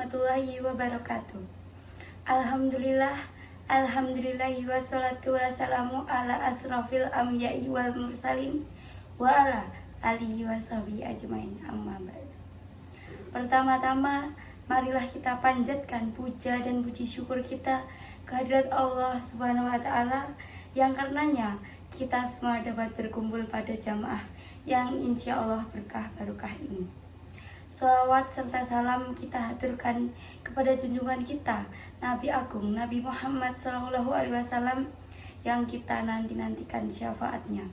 warahmatullahi wabarakatuh. Alhamdulillahi wassalatu wassalamu ala asrafil amyai wal mursalin wa ala alihi washabihi ajmain, amma ba'du. Pertama-tama, marilah kita panjatkan puja dan puji syukur kita kehadirat Allah Subhanahu wa Ta'ala, yang karenanya kita semua dapat berkumpul pada jamaah yang insya Allah berkah barokah ini. Sholawat serta salam kita haturkan kepada junjungan kita Nabi Agung Nabi Muhammad SAW yang kita nanti-nantikan syafaatnya.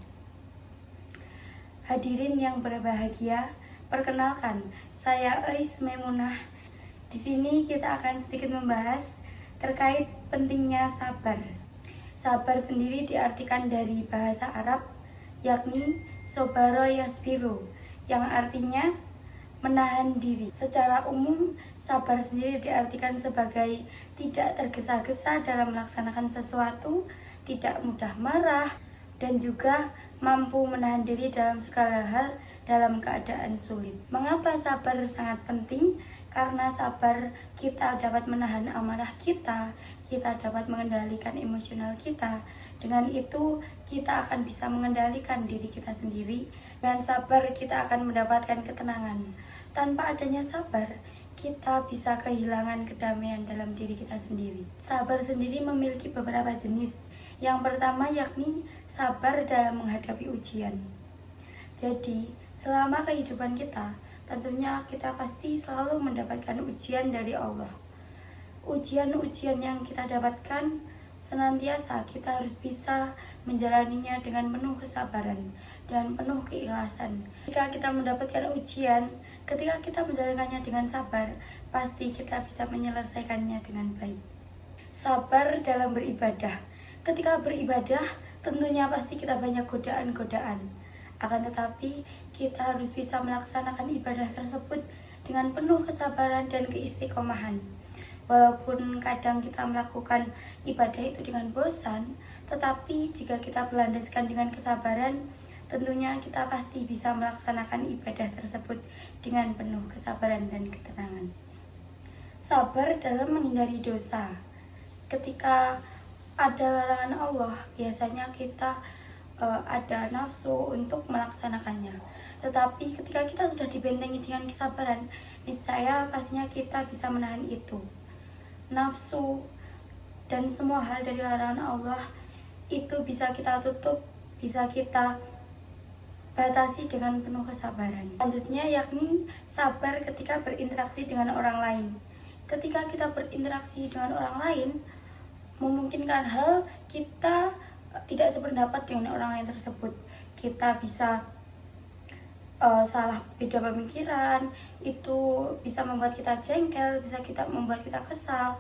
Hadirin yang berbahagia, perkenalkan, saya Ais Memunah. Di sini kita akan sedikit membahas terkait pentingnya sabar. Sabar sendiri diartikan dari bahasa Arab, yakni sobaro yasbiru, yang artinya menahan diri. Secara umum, sabar sendiri diartikan sebagai tidak tergesa-gesa dalam melaksanakan sesuatu, tidak mudah marah, dan juga mampu menahan diri dalam segala hal dalam keadaan sulit. Mengapa sabar sangat penting? Karena sabar kita dapat menahan amarah kita dapat mengendalikan emosional kita. Dengan itu, kita akan bisa mengendalikan diri kita sendiri. Dengan sabar, kita akan mendapatkan ketenangan. Tanpa adanya sabar, kita bisa kehilangan kedamaian dalam diri kita sendiri. Sabar sendiri memiliki beberapa jenis. Yang pertama yakni sabar dalam menghadapi ujian. Jadi, selama kehidupan kita, tentunya kita pasti selalu mendapatkan ujian dari Allah. Ujian-ujian yang kita dapatkan senantiasa kita harus bisa menjalaninya dengan penuh kesabaran dan penuh keikhlasan. Ketika kita mendapatkan ujian, ketika kita menjalankannya dengan sabar, pasti kita bisa menyelesaikannya dengan baik. Sabar dalam beribadah. Ketika beribadah, tentunya pasti kita banyak godaan-godaan. Akan tetapi, kita harus bisa melaksanakan ibadah tersebut dengan penuh kesabaran dan keistiqomahan. Walaupun kadang kita melakukan ibadah itu dengan bosan, tetapi jika kita berlandaskan dengan kesabaran, tentunya kita pasti bisa melaksanakan ibadah tersebut dengan penuh kesabaran dan ketenangan. Sabar dalam menghindari dosa. Ketika ada larangan Allah, biasanya kita ada nafsu untuk melaksanakannya. Tetapi ketika kita sudah dibentengi dengan kesabaran, niscaya pastinya kita bisa menahan itu. Nafsu dan semua hal dari larangan Allah itu bisa kita tutup, bisa kita batasi dengan penuh kesabaran. Selanjutnya yakni sabar ketika berinteraksi dengan orang lain. Ketika kita berinteraksi dengan orang lain, memungkinkan hal kita tidak sependapat dengan orang lain tersebut. Kita bisa salah beda pemikiran, itu bisa membuat kita jengkel, bisa membuat kita kesal.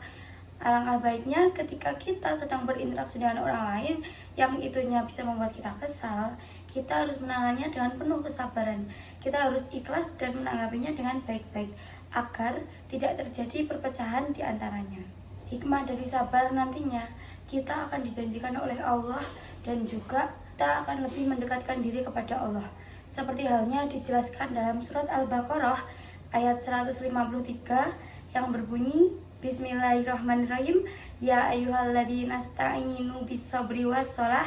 Alangkah baiknya ketika kita sedang berinteraksi dengan orang lain yang itunya bisa membuat kita kesal, kita harus menangannya dengan penuh kesabaran. Kita harus ikhlas dan menanggapinya dengan baik-baik agar tidak terjadi perpecahan di antaranya. Hikmah dari sabar nantinya kita akan dijanjikan oleh Allah dan juga kita akan lebih mendekatkan diri kepada Allah. Seperti halnya dijelaskan dalam surat Al-Baqarah ayat 153 yang berbunyi, Bismillahirrahmanirrahim, Ya ayyuhalladzina asta'inu bis-sabri was-shalah,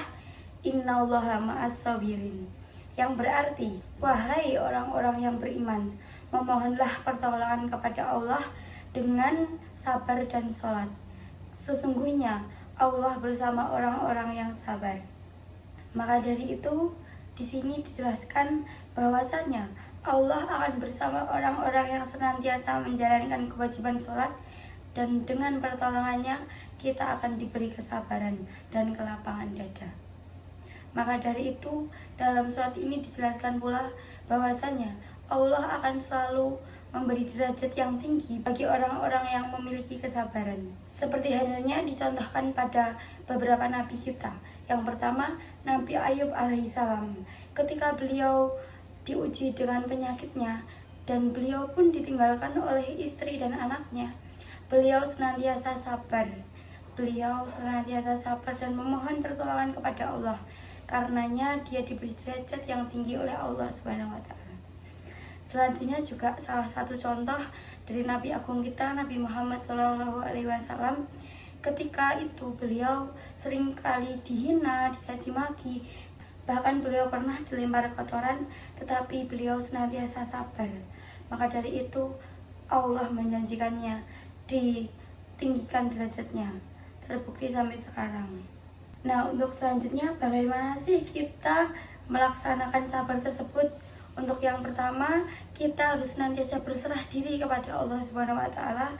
innallaha ma'as-sabirin. Yang berarti, wahai orang-orang yang beriman, memohonlah pertolongan kepada Allah dengan sabar dan sholat. Sesungguhnya Allah bersama orang-orang yang sabar. Maka dari itu, di sini dijelaskan bahwasanya Allah akan bersama orang-orang yang senantiasa menjalankan kewajiban sholat, dan dengan pertolongannya kita akan diberi kesabaran dan kelapangan dada. Maka dari itu, dalam surat ini dijelaskan pula bahwasanya Allah akan selalu memberi derajat yang tinggi bagi orang-orang yang memiliki kesabaran. Seperti halnya dicontohkan pada beberapa nabi kita. Yang pertama, Nabi Ayub alaihissalam. Ketika beliau diuji dengan penyakitnya dan beliau pun ditinggalkan oleh istri dan anaknya, beliau senantiasa sabar. Beliau senantiasa sabar dan memohon pertolongan kepada Allah. Karenanya dia diberi derajat yang tinggi oleh Allah Subhanahu wa Ta'ala. Selanjutnya juga salah satu contoh dari Nabi Agung kita Nabi Muhammad SAW. Ketika itu beliau sering kali dihina, dicaci maki, bahkan beliau pernah dilempar kotoran, tetapi beliau senantiasa sabar. Maka dari itu Allah menjanjikannya ditinggikan derajatnya, terbukti sampai sekarang. Nah, untuk selanjutnya bagaimana sih kita melaksanakan sabar tersebut? Untuk yang pertama, kita harus senantiasa berserah diri kepada Allah Subhanahu wa taala.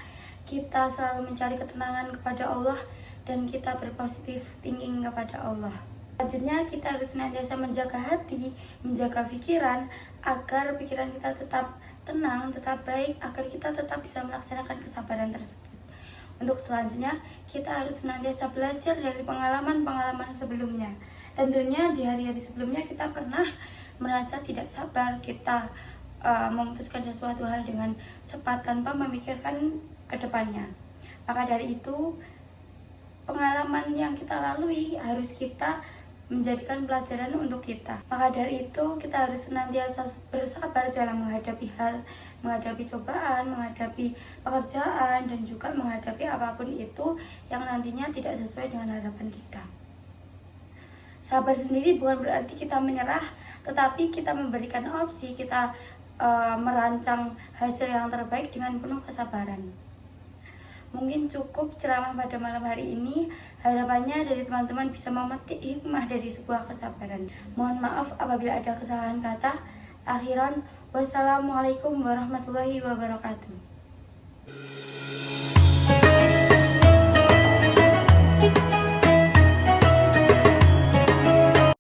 Kita selalu mencari ketenangan kepada Allah dan kita berpositif thinking kepada Allah. Selanjutnya, kita harus senantiasa menjaga hati, menjaga pikiran agar pikiran kita tetap tenang, tetap baik, agar kita tetap bisa melaksanakan kesabaran tersebut. Untuk selanjutnya, kita harus senantiasa belajar dari pengalaman-pengalaman sebelumnya. Tentunya di hari-hari sebelumnya kita pernah merasa tidak sabar, kita memutuskan sesuatu hal dengan cepat tanpa memikirkan ke depannya. Maka dari itu, pengalaman yang kita lalui harus kita menjadikan pelajaran untuk kita. Maka dari itu, kita harus senantiasa bersabar dalam menghadapi hal, menghadapi cobaan, menghadapi pekerjaan, dan juga menghadapi apapun itu yang nantinya tidak sesuai dengan harapan kita. Sabar sendiri bukan berarti kita menyerah, tetapi kita memberikan opsi, kita merancang hasil yang terbaik dengan penuh kesabaran. Mungkin cukup ceramah pada malam hari ini. Harapannya dari teman-teman bisa memetik hikmah dari sebuah kesabaran. Mohon maaf apabila ada kesalahan kata. Akhiran, wassalamualaikum warahmatullahi wabarakatuh.